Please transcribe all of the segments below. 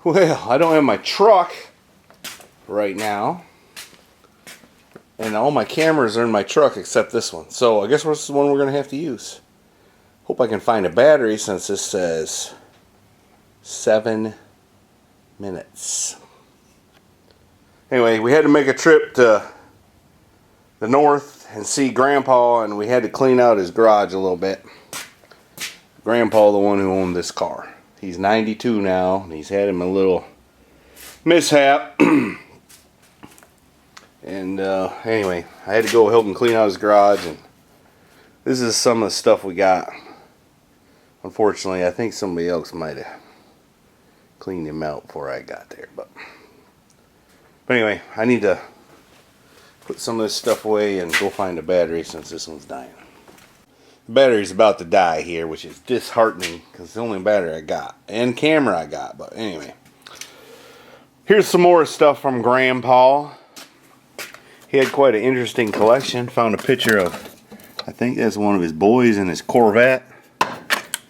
Well, I don't have my truck right now. And all my cameras are in my truck except this one. So I guess this is the one we're going to have to use. Hope I can find a battery since this says 7 minutes. Anyway, we had to make a trip to the north and see Grandpa, and we had to clean out his garage a little bit. Grandpa, the one who owned this car. He's 92 now, and he's had him a little mishap. And anyway, I had to go help him clean out his garage, and this is some of the stuff we got. Unfortunately, I think somebody else might have cleaned him out before I got there. But anyway, I need to put some of this stuff away and go find a battery since this one's dying. The battery's about to die here, which is disheartening because it's the only battery I got and camera I got. But anyway, here's some more stuff from Grandpa. He had quite an interesting collection. Found a picture of, I think that's one of his boys in his Corvette,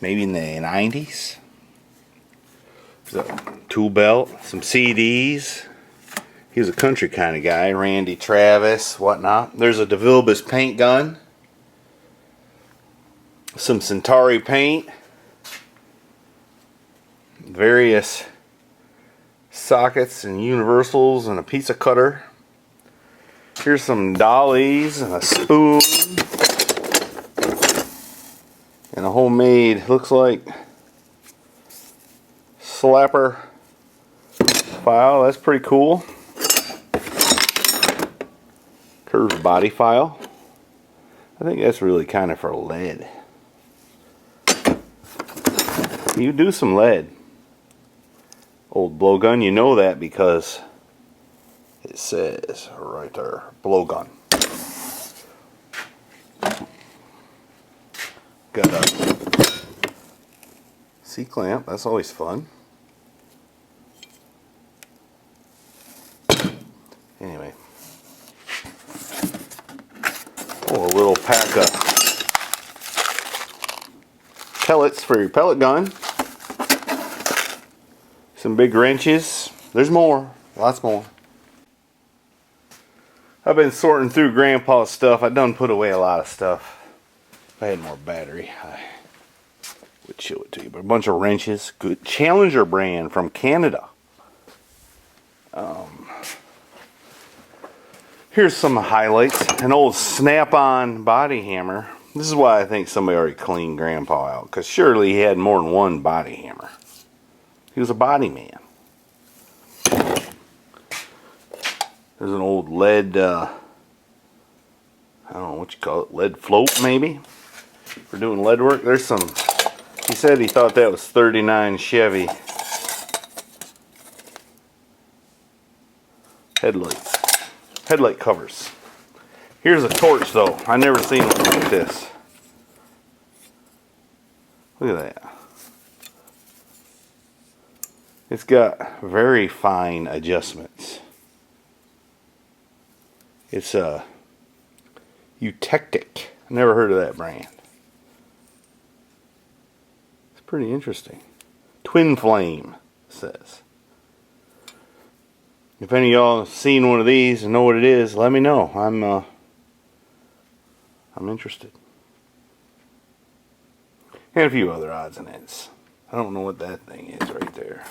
maybe in the 90s. There's a tool belt, some CDs. He was a country kind of guy, Randy Travis, whatnot. There's a DeVilbiss paint gun, some Centauri paint, various sockets and universals, and a pizza cutter. Here's some dollies and a spoon and a homemade, looks like, slapper file. That's pretty cool. Curved body file. I think that's really kind of for lead. You do some lead. Old blowgun, you know that because it says right there, blowgun. Got a C-clamp, that's always fun. Anyway. Oh, a little pack of pellets for your pellet gun. Some big wrenches. There's more, lots more. I've been sorting through Grandpa's stuff. I done put away a lot of stuff. If I had more battery, I would show it to you. But a bunch of wrenches. Good Challenger brand from Canada. Here's some highlights. An old snap-on body hammer. This is why I think somebody already cleaned Grandpa out. Because surely he had more than one body hammer. He was a body man. There's an old lead, I don't know what you call it, lead float maybe, for doing lead work. There's some, he said he thought that was 39 Chevy headlight covers. Here's a torch though. I never seen one like this. Look at that. It's got very fine adjustments. It's a Eutectic. I never heard of that brand. It's pretty interesting. Twin flame, it says. If any of y'all have seen one of these and know what it is, let me know. I'm interested. And a few other odds and ends. I don't know what that thing is right there.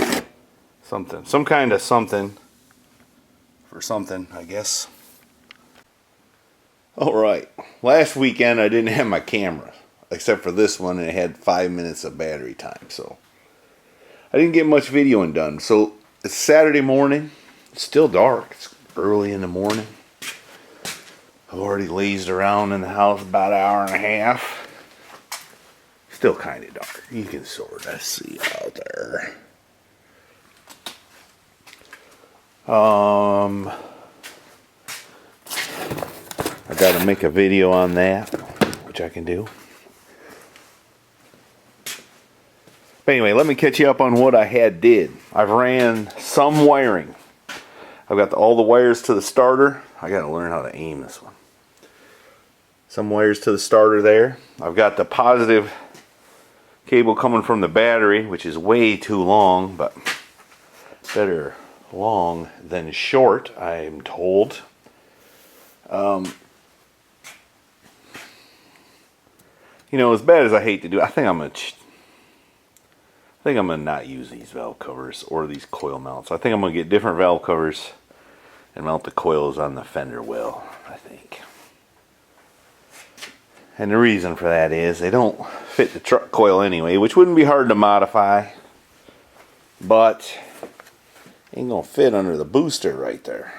Something, some kind of something for something, I guess. Alright, last weekend I didn't have my camera, except for this one, and it had 5 minutes of battery time, so I didn't get much videoing done. So it's Saturday morning, it's still dark, it's early in the morning. I've already lazed around in the house about an hour and a half. Still kind of dark, you can sort of see out there. I gotta make a video on that, which I can do. But anyway, let me catch you up on what I did. I've ran some wiring. I've got all the wires to the starter. I gotta learn how to aim this one. Some wires to the starter there. I've got the positive cable coming from the battery, which is way too long, but Better long than short, I'm told. You know, as bad as I hate to do, I think I'm gonna not use these valve covers or these coil mounts. I think I'm gonna get different valve covers and mount the coils on the fender well, I think. And the reason for that is they don't fit the truck coil anyway, which wouldn't be hard to modify, but ain't gonna fit under the booster right there.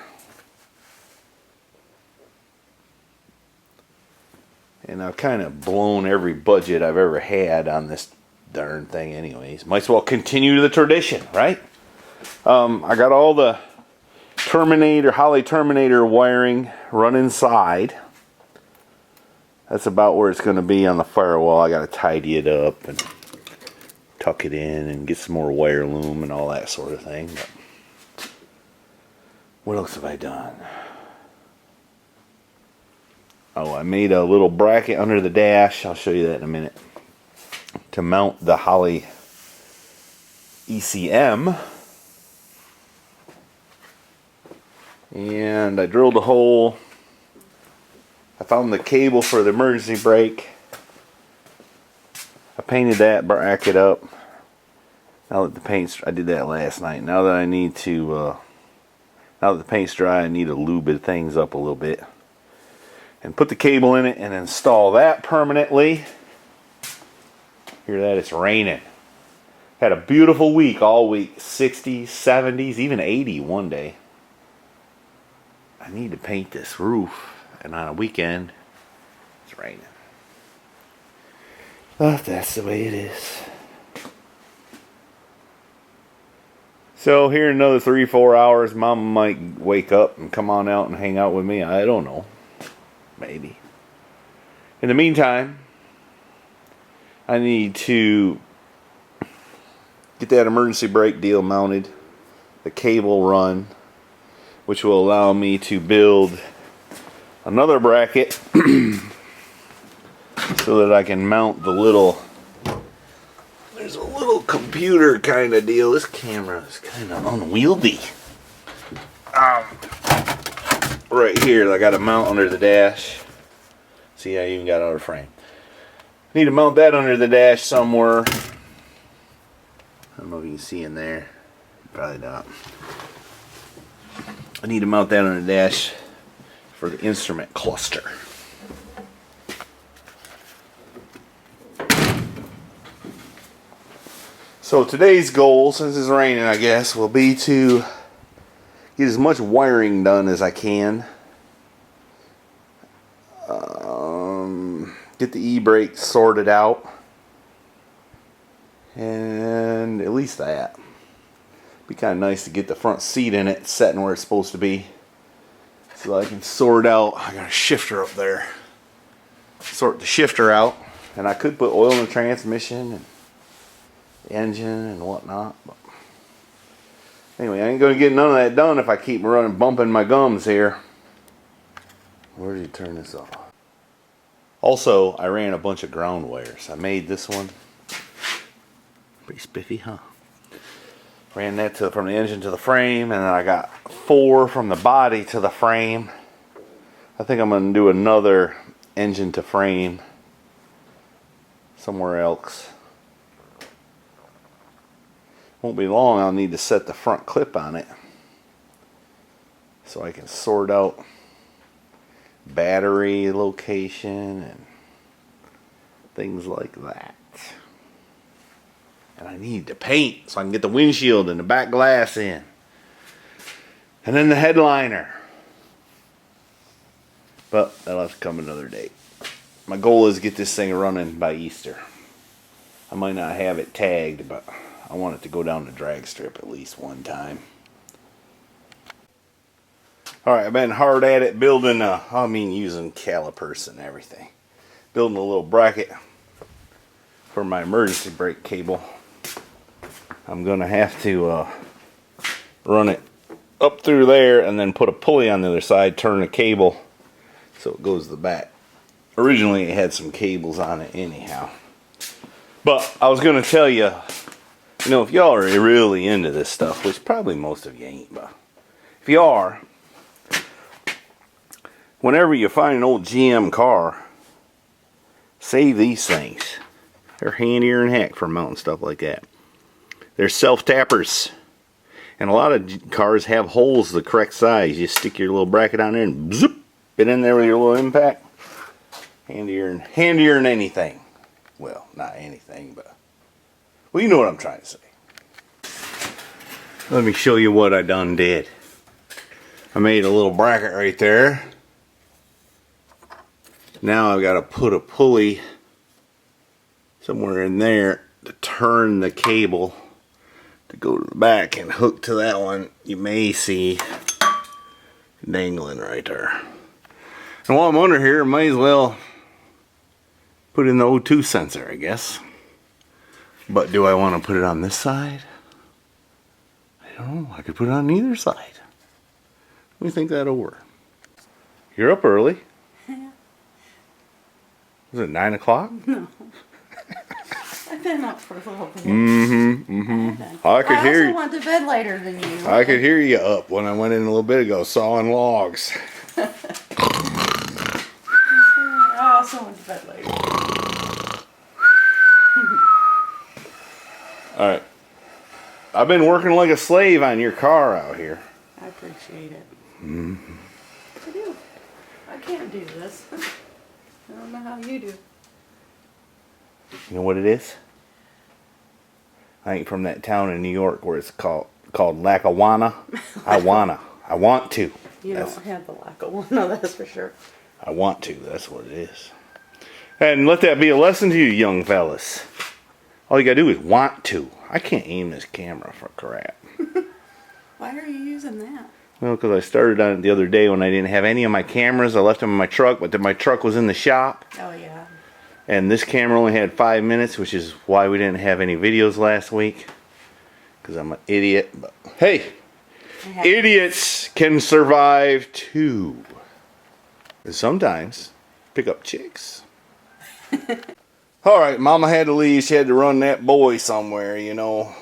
And I've kind of blown every budget I've ever had on this darn thing anyways. Might as well continue the tradition, right? I got all the Holley Terminator wiring run inside. That's about where it's going to be on the firewall. I got to tidy it up and tuck it in and get some more wire loom and all that sort of thing. But what else have I done? Oh, I made a little bracket under the dash. I'll show you that in a minute. To mount the Holley ECM. And I drilled a hole. I found the cable for the emergency brake. I painted that bracket up. Now that the paint's, I did that last night. Now that I need to, now that the paint's dry, I need to lube things up a little bit. And put the cable in it and install that permanently. Hear that? It's raining. Had a beautiful week all week. 60s, 70s, even 80 one day. I need to paint this roof. And on a weekend, it's raining. But that's the way it is. So here in another 3-4 hours, Mama might wake up and come on out and hang out with me. I don't know. Maybe. In the meantime, I need to get that emergency brake deal mounted, the cable run, which will allow me to build another bracket so that I can mount the little, there's a little computer kind of deal. This camera is kind of unwieldy. Right here, I got a mount under the dash. See, I even got it out of frame. I need to mount that under the dash somewhere. I don't know if you can see in there. Probably not. I need to mount that on the dash for the instrument cluster. So today's goal, since it's raining I guess, will be to get as much wiring done as I can. Get the e-brake sorted out. And at least that. Be kind of nice to get the front seat in it, setting where it's supposed to be. So I can sort out, I got a shifter up there. Sort the shifter out. And I could put oil in the transmission and engine and whatnot. But anyway, I ain't going to get none of that done if I keep running, bumping my gums here. Where did you turn this off? Also, I ran a bunch of ground wires. I made this one. Pretty spiffy, huh? Ran that from the engine to the frame, and then I got 4 from the body to the frame. I think I'm going to do another engine to frame somewhere else. Won't be long, I'll need to set the front clip on it so I can sort out battery location and things like that. And I need to paint so I can get the windshield and the back glass in. And then the headliner. But that'll have to come another day. My goal is to get this thing running by Easter. I might not have it tagged, but I want it to go down the drag strip at least one time. Alright, I've been hard at it building using calipers and everything. Building a little bracket for my emergency brake cable. I'm going to have to run it up through there and then put a pulley on the other side, turn the cable so it goes to the back. Originally it had some cables on it anyhow. But I was going to tell you You know, if y'all are really into this stuff, which probably most of you ain't, but if you are, whenever you find an old GM car, save these things. They're handier than heck for mounting stuff like that. They're self-tappers. And a lot of cars have holes the correct size. You stick your little bracket on there and zoop it in there with your little impact. Handier than anything. Well, not anything, but well, you know what I'm trying to say. Let me show you what I done did. I made a little bracket right there. Now I've got to put a pulley somewhere in there to turn the cable to go to the back and hook to that one. You may see dangling right there. And while I'm under here, I might as well put in the O2 sensor, I guess. But do I want to put it on this side? I don't know. I could put it on either side. Let me think that over. You're up early. Yeah. Was it 9 o'clock? No. I've been up for a little bit. I could hear you. I also went to bed later than you. I could hear you up when I went in a little bit ago sawing logs. I also went to bed later. Alright. I've been working like a slave on your car out here. I appreciate it. I do. I can't do this. I don't know how you do. You know what it is? I ain't from that town in New York where it's called Lackawanna. I want to. You don't have the Lackawanna, that's for sure. I want to. That's what it is. And let that be a lesson to you young fellas. All you gotta do is want to. I can't aim this camera for crap. Why are you using that? Well, because I started on it the other day when I didn't have any of my cameras. I left them in my truck, but then my truck was in the shop. Oh, yeah. And this camera only had 5 minutes, which is why we didn't have any videos last week. Because I'm an idiot. But hey, idiots can survive too. And sometimes pick up chicks. Alright, Mama had to leave. She had to run that boy somewhere, you know.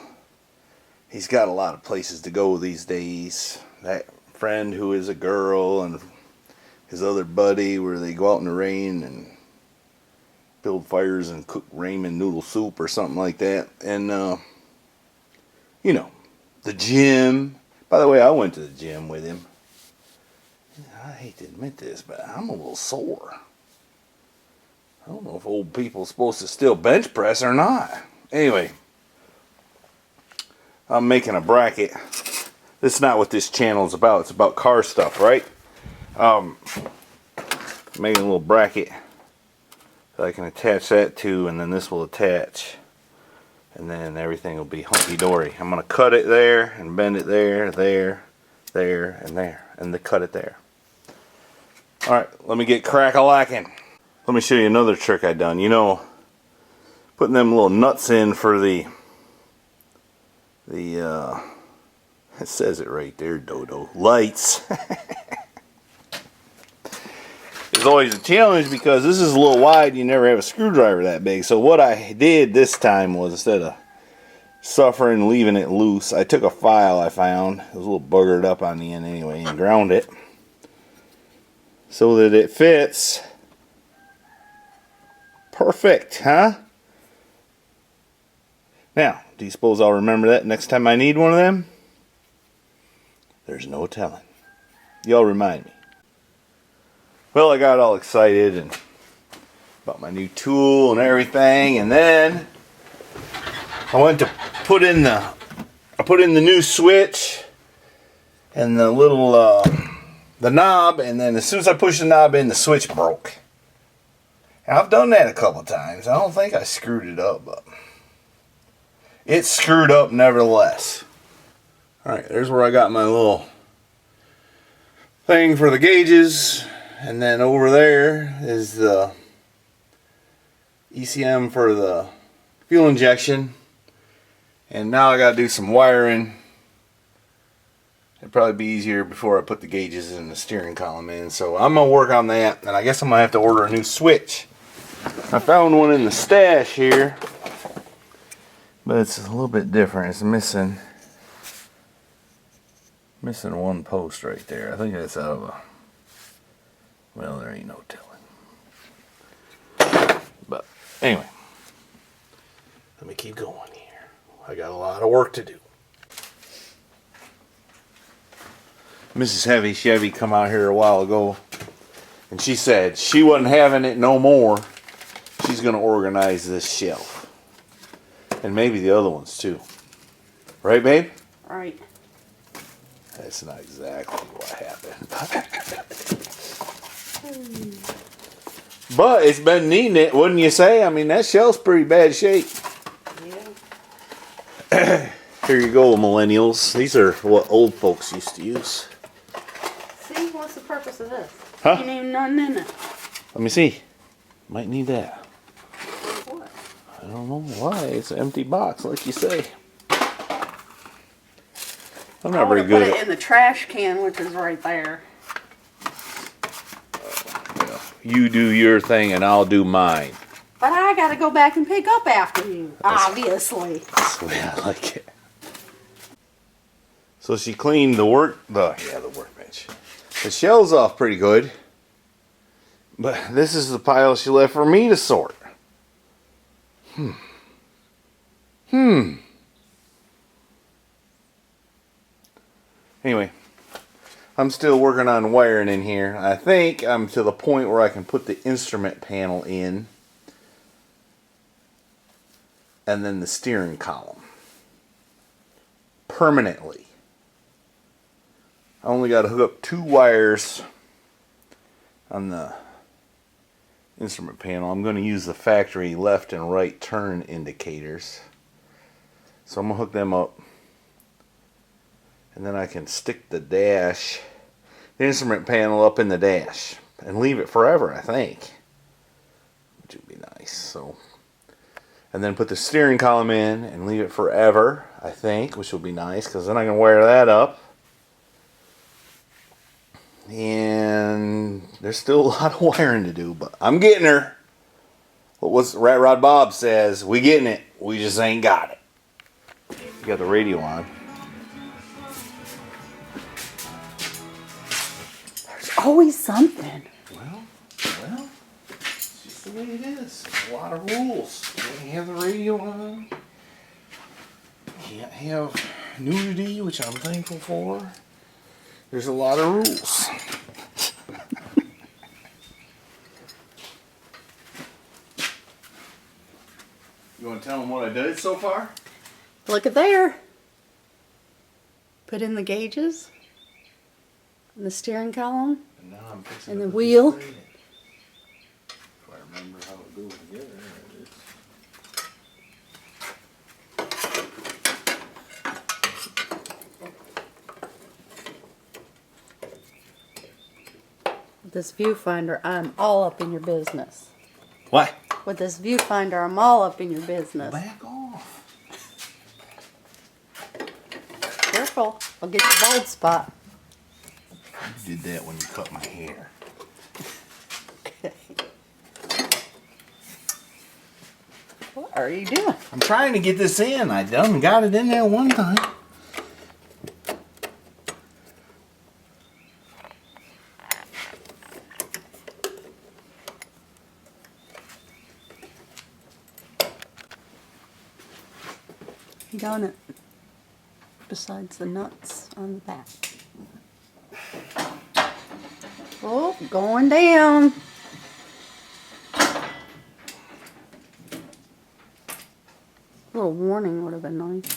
He's got a lot of places to go these days. That friend who is a girl and his other buddy where they go out in the rain and build fires and cook ramen noodle soup or something like that. And, you know, the gym. By the way, I went to the gym with him. I hate to admit this, but I'm a little sore. I don't know if old people are supposed to still bench press or not. Anyway, I'm making a bracket. This is not what this channel is about. It's about car stuff, right? Making a little bracket that I can attach that to, and then this will attach. And then everything will be hunky-dory. I'm going to cut it there, and bend it there, there, and there. And then cut it there. Alright, let me get crack-a-lacking. Let me show you another trick I done. You know, putting them little nuts in for the it says it right there, Dodo, lights. It's always a challenge because this is a little wide. You never have a screwdriver that big. So what I did this time was, instead of suffering leaving it loose, I took a file I found. It was a little buggered up on the end anyway, and ground it so that it fits perfect, huh? Now, do you suppose I'll remember that next time I need one of them? There's no telling. Y'all remind me. Well, I got all excited and about my new tool and everything, and then I went to put in the new switch and the little the knob, and then as soon as I pushed the knob in, the switch broke. And I've done that a couple times. I don't think I screwed it up, but it's screwed up nevertheless. Alright, there's where I got my little thing for the gauges. And then over there is the ECM for the fuel injection. And now I got to do some wiring. It'd probably be easier before I put the gauges in the steering column in. So I'm going to work on that. And I guess I'm going to have to order a new switch. I found one in the stash here. But it's a little bit different. It's missing one post right there. I think that's out of a, well, there ain't no telling. But anyway, let me keep going here. I got a lot of work to do. Mrs. Chevy come out here a while ago, and she said she wasn't having it no more. She's going to organize this shelf. And maybe the other ones too. Right, babe? Right. That's not exactly what happened. But it's been needing it, wouldn't you say? I mean, that shelf's pretty bad shape. Yeah. Here you go, millennials. These are what old folks used to use. See, what's the purpose of this? Huh? Ain't even nothing in it. Let me see. Might need that. What? I don't know why. It's an empty box, like you say. I'm not very good Put at it in the trash can, which is right there. Well, you do your thing and I'll do mine. But I gotta go back and pick up after you, obviously. That's the way I like it. So she cleaned the workbench. The shelves off pretty good. But this is the pile she left for me to sort. Anyway, I'm still working on wiring in here. I think I'm to the point where I can put the instrument panel in. And then the steering column. Permanently. I only got to hook up 2 wires on the instrument panel. I'm going to use the factory left and right turn indicators. So I'm going to hook them up. And then I can stick the instrument panel up in the dash. And leave it forever, I think. Which would be nice. So, and then put the steering column in and leave it forever, I think. Which will be nice, because then I can wire that up. And there's still a lot of wiring to do, but I'm getting her. What Rat Rod Bob says, we getting it. We just ain't got it. You got the radio on. There's always something. Well, it's just the way it is. There's a lot of rules. You can't have the radio on. Can't have nudity, which I'm thankful for. There's a lot of rules. You want to tell them what I did so far? Look at there. Put in the gauges. And the steering column. And now I'm fixing And to the put wheel. this in. If I remember how it goes together. There it is. With this viewfinder, I'm all up in your business. What? With this viewfinder, I'm all up in your business. Back off. Careful, I'll get your bald spot. You did that when you cut my hair. What are you doing? I'm trying to get this in. I done got it in there one time. You got it. Besides the nuts on the back. Oh, going down. A little warning would have been nice.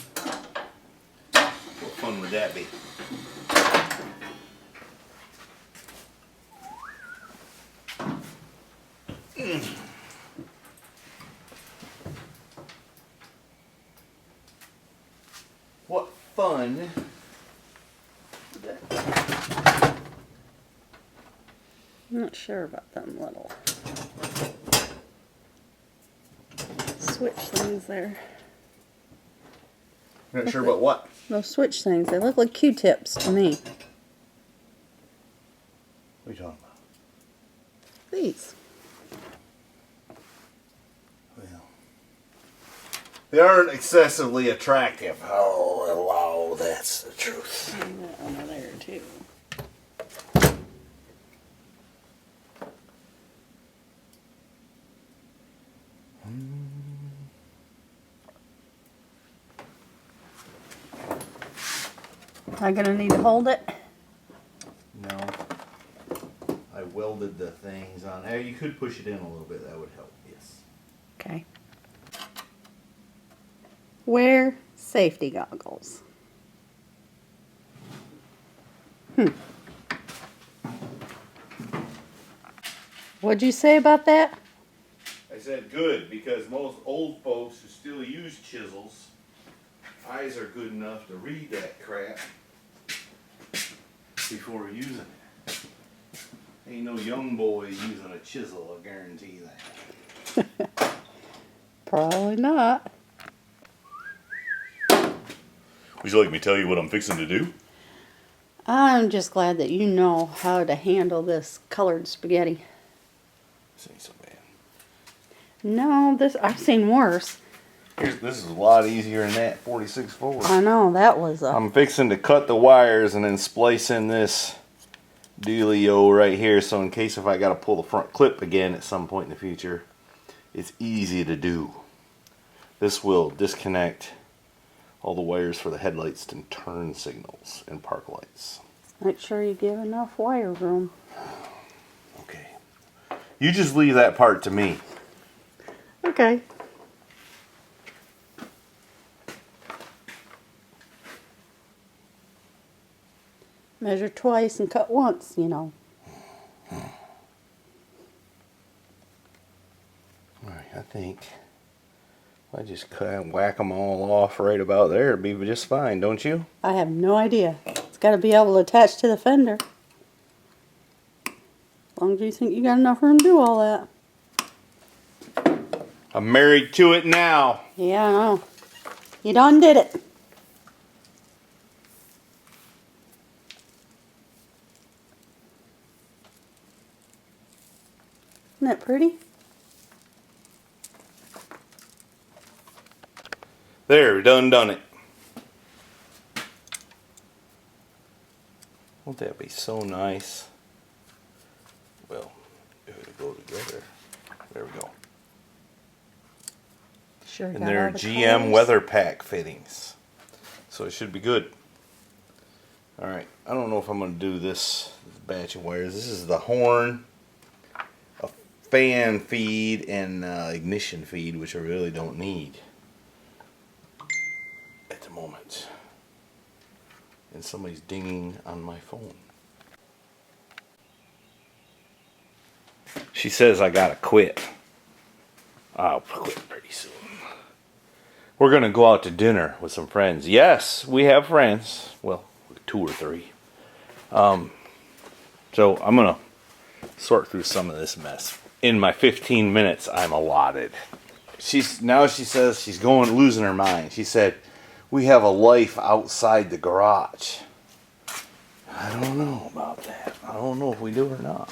What fun would that be? What fun would that be? I'm not sure about them little switch things there. Not sure about what? Those switch things, they look like Q-tips to me. What are you talking about? These. Well, They aren't excessively attractive. Oh, wow, that's the truth. And that one there too. Am I gonna need to hold it? No. I welded the things on. Hey, you could push it in a little bit. That would help. Yes. Okay. Wear safety goggles. What'd you say about that? I said good because most old folks who still use chisels, eyes are good enough to read that crap before using it. Ain't no young boy using a chisel, I guarantee that. Probably not. Would you like me to tell you what I'm fixing to do? I'm just glad that you know how to handle this colored spaghetti. This ain't so bad. No, I've seen worse. This is a lot easier than that 46 forward. I know, that was a... I'm fixing to cut the wires and then splice in this dealio right here, so in case if I got to pull the front clip again at some point in the future, it's easy to do. This will disconnect all the wires for the headlights and turn signals and park lights. Make sure you give enough wire room. Okay. You just leave that part to me. Okay. Measure twice and cut once, you know. Alright, I think if I just whack them all off right about there, it'd be just fine, don't you? I have no idea. It's got to be able to attach to the fender. As long as you think you got enough room to do all that. I'm married to it now. Yeah, I know. You done did it. Isn't that pretty? There, done it. Won't that be so nice? Well, if it go together. There we go. Sure. And they're GM Weather Pack fittings. So it should be good. Alright, I don't know if I'm going to do this batch of wires. This is the horn, a fan feed, and ignition feed, which I really don't need at the moment. And somebody's dinging on my phone. She says I gotta quit. I'll quit pretty soon. We're gonna go out to dinner with some friends. Yes, we have friends. Well, 2 or 3. So I'm gonna sort through some of this mess in my 15 minutes I'm allotted. She says she's losing her mind. She said, we have a life outside the garage. I don't know about that. I don't know if we do or not.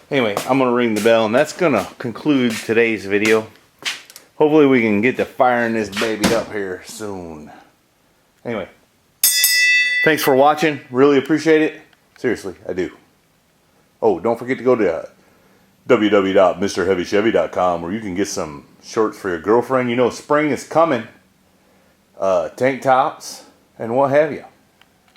Anyway, I'm going to ring the bell, and that's going to conclude today's video. Hopefully we can get to firing this baby up here soon. Anyway, thanks for watching. Really appreciate it. Seriously, I do. Oh, don't forget to go to www.mrheavychevy.com where you can get some shorts for your girlfriend. You know spring is coming. Tank tops and what have you.